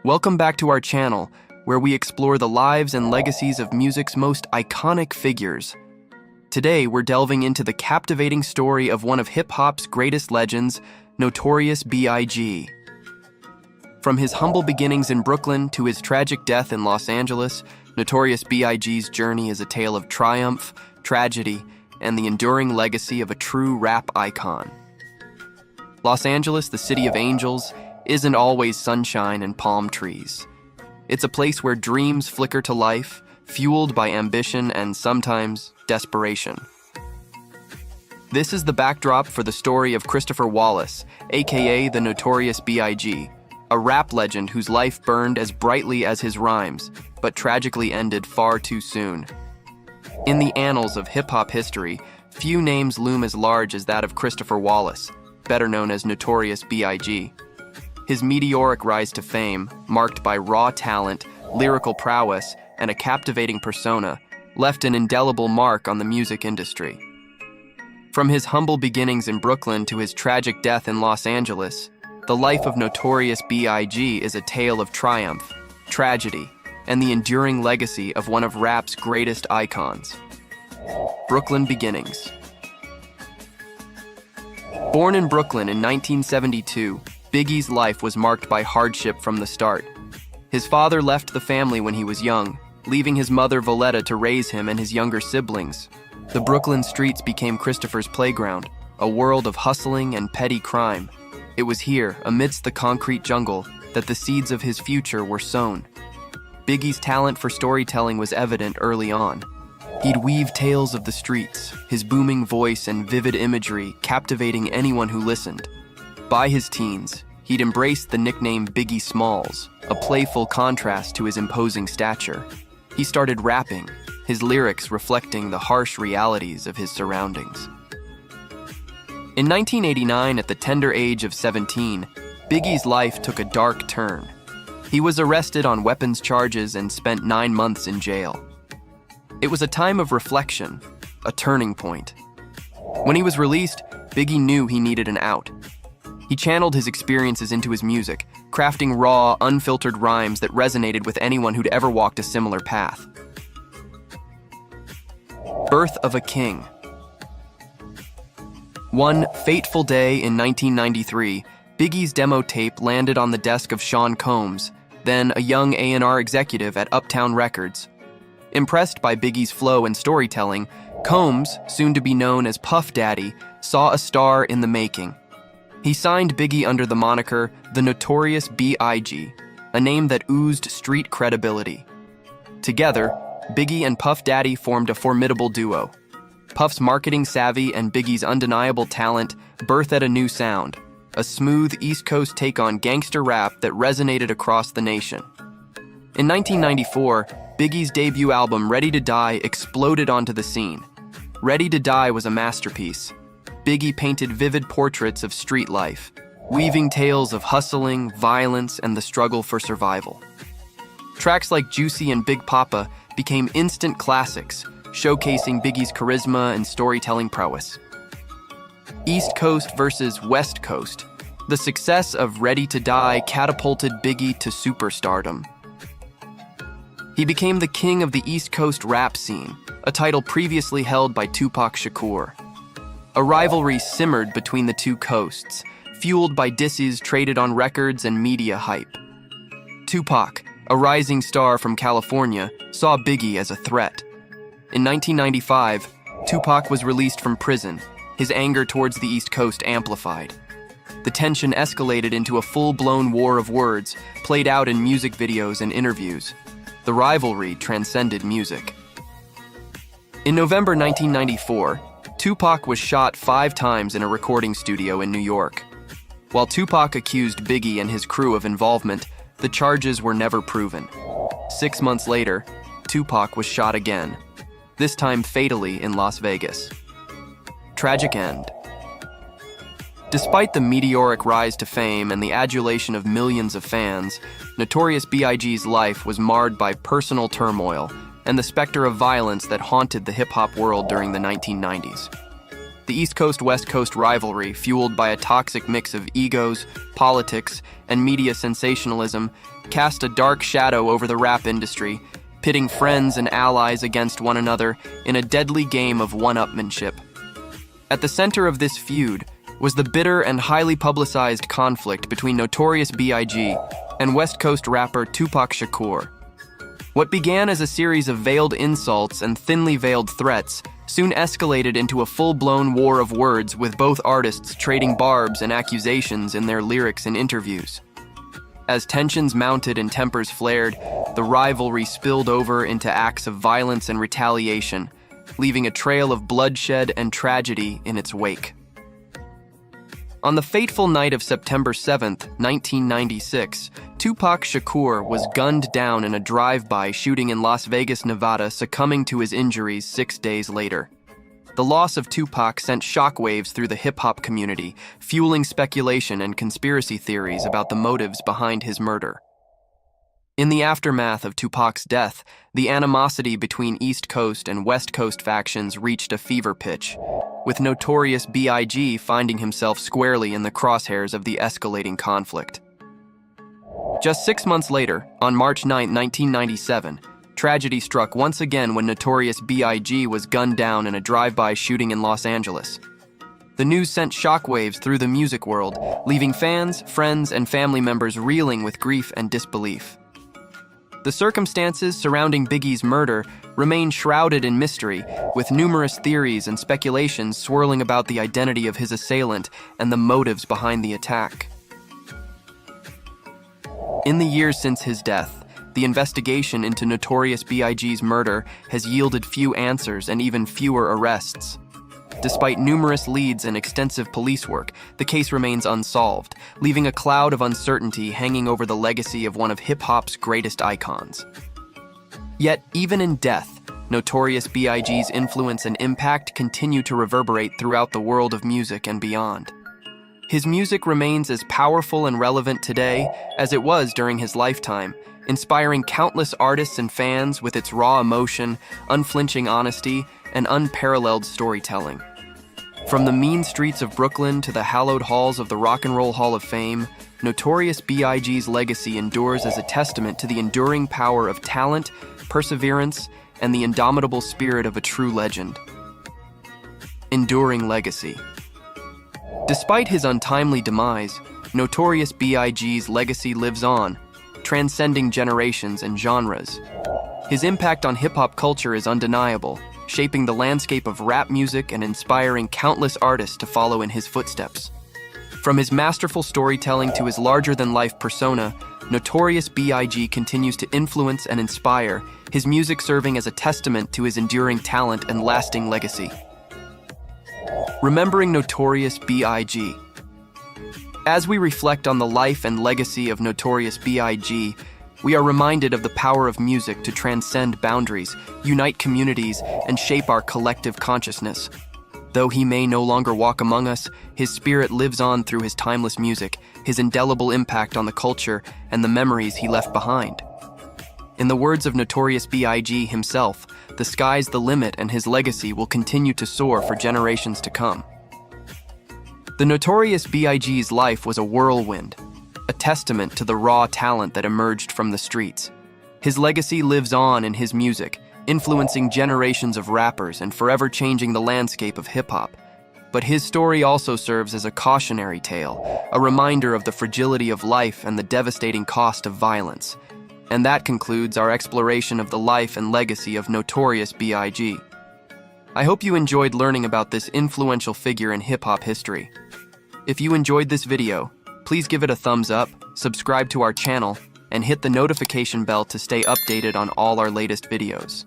Welcome back to our channel, where we explore the lives and legacies of music's most iconic figures. Today, we're delving into the captivating story of one of hip-hop's greatest legends, Notorious B.I.G. From his humble beginnings in Brooklyn to his tragic death in Los Angeles, Notorious B.I.G.'s journey is a tale of triumph, tragedy, and the enduring legacy of a true rap icon. Los Angeles, the city of angels, isn't always sunshine and palm trees. It's a place where dreams flicker to life, fueled by ambition and sometimes desperation. This is the backdrop for the story of Christopher Wallace, aka the Notorious B.I.G., a rap legend whose life burned as brightly as his rhymes, but tragically ended far too soon. In the annals of hip-hop history, few names loom as large as that of Christopher Wallace, better known as Notorious B.I.G. His meteoric rise to fame, marked by raw talent, lyrical prowess, and a captivating persona, left an indelible mark on the music industry. From his humble beginnings in Brooklyn to his tragic death in Los Angeles, the life of Notorious B.I.G. is a tale of triumph, tragedy, and the enduring legacy of one of rap's greatest icons. Brooklyn beginnings. Born in Brooklyn in 1972, Biggie's life was marked by hardship from the start. His father left the family when he was young, leaving his mother Valletta to raise him and his younger siblings. The Brooklyn streets became Christopher's playground, a world of hustling and petty crime. It was here, amidst the concrete jungle, that the seeds of his future were sown. Biggie's talent for storytelling was evident early on. He'd weave tales of the streets, his booming voice and vivid imagery captivating anyone who listened. By his teens, he'd embraced the nickname Biggie Smalls, a playful contrast to his imposing stature. He started rapping, his lyrics reflecting the harsh realities of his surroundings. In 1989, at the tender age of 17, Biggie's life took a dark turn. He was arrested on weapons charges and spent 9 months in jail. It was a time of reflection, a turning point. When he was released, Biggie knew he needed an out. He channeled his experiences into his music, crafting raw, unfiltered rhymes that resonated with anyone who'd ever walked a similar path. Birth of a King. One fateful day in 1993, Biggie's demo tape landed on the desk of Sean Combs, then a young A&R executive at Uptown Records. Impressed by Biggie's flow and storytelling, Combs, soon to be known as Puff Daddy, saw a star in the making. He signed Biggie under the moniker The Notorious B.I.G., a name that oozed street credibility. Together, Biggie and Puff Daddy formed a formidable duo. Puff's marketing savvy and Biggie's undeniable talent birthed a new sound, a smooth East Coast take on gangster rap that resonated across the nation. In 1994, Biggie's debut album Ready to Die exploded onto the scene. Ready to Die was a masterpiece. Biggie painted vivid portraits of street life, weaving tales of hustling, violence, and the struggle for survival. Tracks like Juicy and Big Papa became instant classics, showcasing Biggie's charisma and storytelling prowess. East Coast versus West Coast. The success of Ready to Die catapulted Biggie to superstardom. He became the king of the East Coast rap scene, a title previously held by Tupac Shakur. A rivalry simmered between the two coasts, fueled by disses traded on records and media hype. Tupac, a rising star from California, saw Biggie as a threat. In 1995, Tupac was released from prison, his anger towards the East Coast amplified. The tension escalated into a full-blown war of words, played out in music videos and interviews. The rivalry transcended music. In November 1994, Tupac was shot 5 times in a recording studio in New York. While Tupac accused Biggie and his crew of involvement, the charges were never proven. 6 months later, Tupac was shot again, this time fatally in Las Vegas. Tragic end. Despite the meteoric rise to fame and the adulation of millions of fans, Notorious B.I.G.'s life was marred by personal turmoil and the specter of violence that haunted the hip-hop world during the 1990s. The East Coast-West Coast rivalry, fueled by a toxic mix of egos, politics, and media sensationalism, cast a dark shadow over the rap industry, pitting friends and allies against one another in a deadly game of one-upmanship. At the center of this feud was the bitter and highly publicized conflict between Notorious B.I.G. and West Coast rapper Tupac Shakur. What began as a series of veiled insults and thinly veiled threats soon escalated into a full-blown war of words, with both artists trading barbs and accusations in their lyrics and interviews. As tensions mounted and tempers flared, the rivalry spilled over into acts of violence and retaliation, leaving a trail of bloodshed and tragedy in its wake. On the fateful night of September 7, 1996, Tupac Shakur was gunned down in a drive-by shooting in Las Vegas, Nevada, succumbing to his injuries 6 days later. The loss of Tupac sent shockwaves through the hip-hop community, fueling speculation and conspiracy theories about the motives behind his murder. In the aftermath of Tupac's death, the animosity between East Coast and West Coast factions reached a fever pitch, with Notorious B.I.G. finding himself squarely in the crosshairs of the escalating conflict. Just 6 months later, on March 9, 1997, tragedy struck once again when Notorious B.I.G. was gunned down in a drive-by shooting in Los Angeles. The news sent shockwaves through the music world, leaving fans, friends, and family members reeling with grief and disbelief. The circumstances surrounding Biggie's murder remain shrouded in mystery, with numerous theories and speculations swirling about the identity of his assailant and the motives behind the attack. In the years since his death, the investigation into Notorious B.I.G.'s murder has yielded few answers and even fewer arrests. Despite numerous leads and extensive police work, the case remains unsolved, leaving a cloud of uncertainty hanging over the legacy of one of hip-hop's greatest icons. Yet, even in death, Notorious B.I.G.'s influence and impact continue to reverberate throughout the world of music and beyond. His music remains as powerful and relevant today as it was during his lifetime, inspiring countless artists and fans with its raw emotion, unflinching honesty, and unparalleled storytelling. From the mean streets of Brooklyn to the hallowed halls of the Rock and Roll Hall of Fame, Notorious B.I.G.'s legacy endures as a testament to the enduring power of talent, perseverance, and the indomitable spirit of a true legend. Enduring legacy. Despite his untimely demise, Notorious B.I.G.'s legacy lives on, transcending generations and genres. His impact on hip-hop culture is undeniable, shaping the landscape of rap music and inspiring countless artists to follow in his footsteps. From his masterful storytelling to his larger-than-life persona, Notorious B.I.G. continues to influence and inspire, his music serving as a testament to his enduring talent and lasting legacy. Remembering Notorious B.I.G. As we reflect on the life and legacy of Notorious B.I.G., we are reminded of the power of music to transcend boundaries, unite communities, and shape our collective consciousness. Though he may no longer walk among us, his spirit lives on through his timeless music, his indelible impact on the culture, and the memories he left behind. In the words of Notorious B.I.G. himself, the sky's the limit and his legacy will continue to soar for generations to come. The Notorious B.I.G.'s life was a whirlwind, a testament to the raw talent that emerged from the streets. His legacy lives on in his music, influencing generations of rappers and forever changing the landscape of hip-hop. But his story also serves as a cautionary tale, a reminder of the fragility of life and the devastating cost of violence. And that concludes our exploration of the life and legacy of Notorious B.I.G. I hope you enjoyed learning about this influential figure in hip-hop history. If you enjoyed this video, please give it a thumbs up, subscribe to our channel, and hit the notification bell to stay updated on all our latest videos.